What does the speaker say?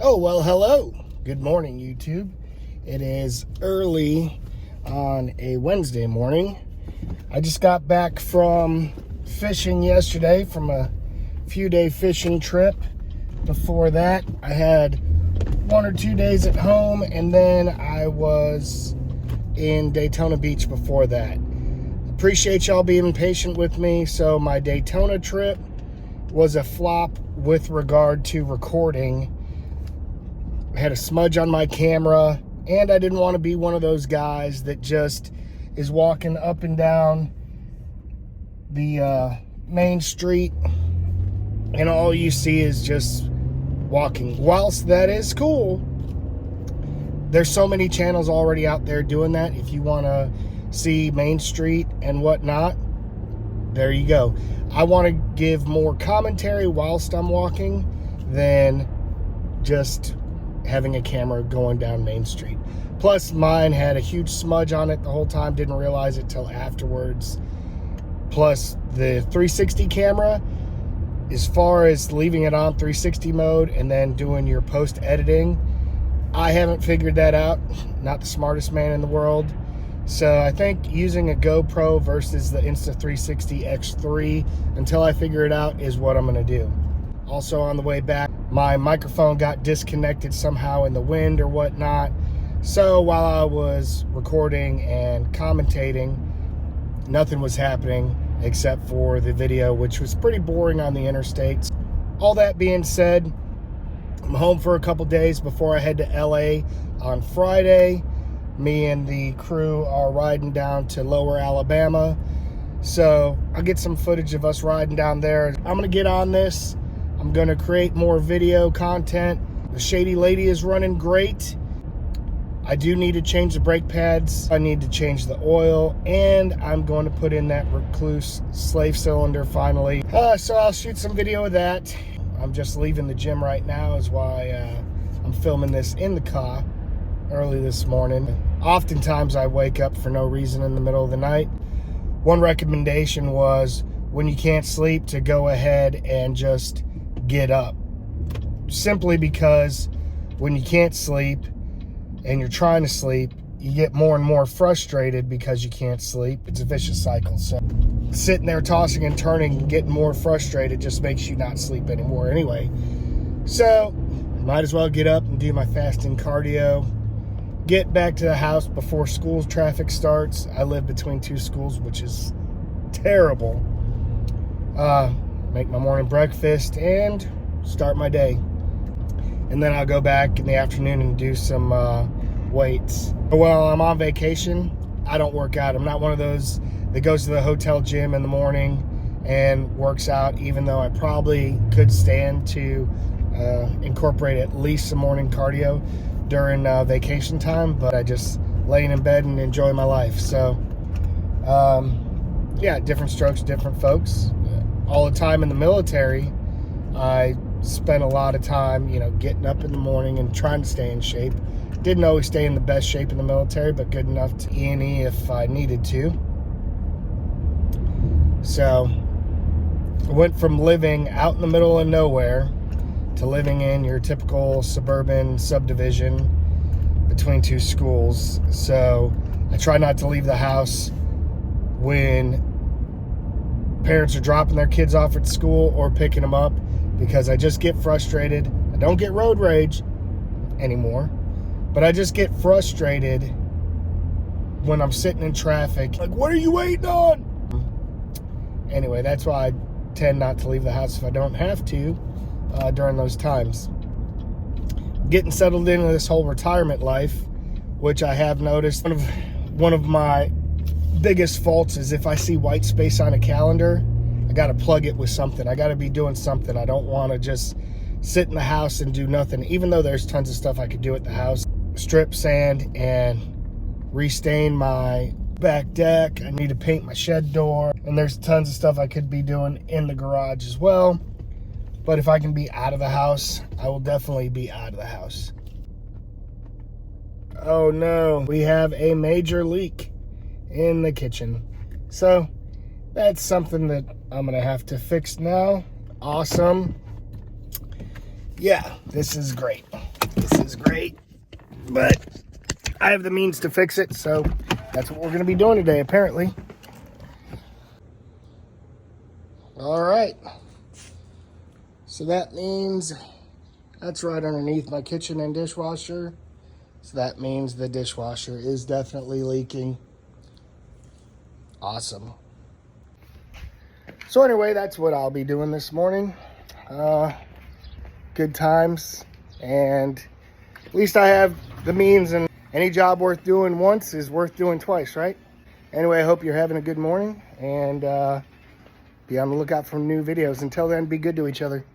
Oh, well, hello. Good morning, YouTube. It is early on a Wednesday morning. I just got back from fishing yesterday from a few-day fishing trip. Before that, I had 1 or 2 days at home, and then I was in Daytona Beach before that. Appreciate y'all being patient with me. So my Daytona trip was a flop with regard to recording. I had a smudge on my camera, and I didn't want to be one of those guys that just is walking up and down the main street and all you see is just walking. Whilst that is cool, there's so many channels already out there doing that. If you want to see Main Street and whatnot, there you go. I want to give more commentary whilst I'm walking than just having a camera going down Main Street. Plus, mine had a huge smudge on it the whole time. Didn't realize it till afterwards. Plus, the 360 camera, as far as leaving it on 360 mode and then doing your post editing, I haven't figured that out. Not the smartest man in the world. So I think using a GoPro versus the Insta360 X3 until I figure it out is what I'm going to do. Also, on the way back, my microphone got disconnected somehow in the wind or whatnot. So while I was recording and commentating, nothing was happening except for the video, which was pretty boring on the interstates. All that being said, I'm home for a couple days before I head to LA on Friday. Me and the crew are riding down to Lower Alabama. So I'll get some footage of us riding down there. I'm gonna get on this. I'm gonna create more video content. The Shady Lady is running great. I do need to change the brake pads. I need to change the oil, and I'm going to put in that Recluse slave cylinder finally. So I'll shoot some video of that. I'm just leaving the gym right now is why I'm filming this in the car early this morning. Oftentimes I wake up for no reason in the middle of the night. One recommendation was when you can't sleep to go ahead and just get up. Simply because when you can't sleep and you're trying to sleep, you get more and more frustrated because you can't sleep. It's a vicious cycle. So sitting there tossing and turning and getting more frustrated just makes you not sleep anymore anyway. So might as well get up and do my fasting cardio. Get back to the house before school traffic starts. I live between 2 schools, which is terrible. Make my morning breakfast and start my day. And then I'll go back in the afternoon and do some weights. While I'm on vacation, I don't work out. I'm not one of those that goes to the hotel gym in the morning and works out, even though I probably could stand to incorporate at least some morning cardio during vacation time, but I just lay in bed and enjoy my life. So yeah, different strokes, different folks. All the time in the military, I spent a lot of time, getting up in the morning and trying to stay in shape. Didn't always stay in the best shape in the military, but good enough to E&E if I needed to. So I went from living out in the middle of nowhere to living in your typical suburban subdivision between 2 schools. So I try not to leave the house when parents are dropping their kids off at school or picking them up, because I just get frustrated. I don't get road rage anymore, but I just get frustrated when I'm sitting in traffic. Like, what are you waiting on? Anyway, that's why I tend not to leave the house if I don't have to during those times. Getting settled into this whole retirement life, which I have noticed. One of my biggest faults is if I see white space on a calendar, I got to plug it with something. I got to be doing something. I don't want to just sit in the house and do nothing, even though there's tons of stuff I could do at the house. Strip sand and restain my back deck. I need to paint my shed door, and there's tons of stuff I could be doing in the garage as well. But if I can be out of the house, I will definitely be out of the house. Oh no, we have a major leak in the kitchen. So that's something that I'm gonna have to fix now. Awesome. Yeah, this is great. is great, but I have the means to fix it, so that's what we're going to be doing today, apparently. All right. So that means that's right underneath my kitchen and dishwasher. So that means the dishwasher is definitely leaking. Awesome. So anyway, that's what I'll be doing this morning. Good times, and at least I have the means, and any job worth doing once is worth doing twice, right? Anyway, I hope you're having a good morning, and be on the lookout for new videos. Until then, be good to each other.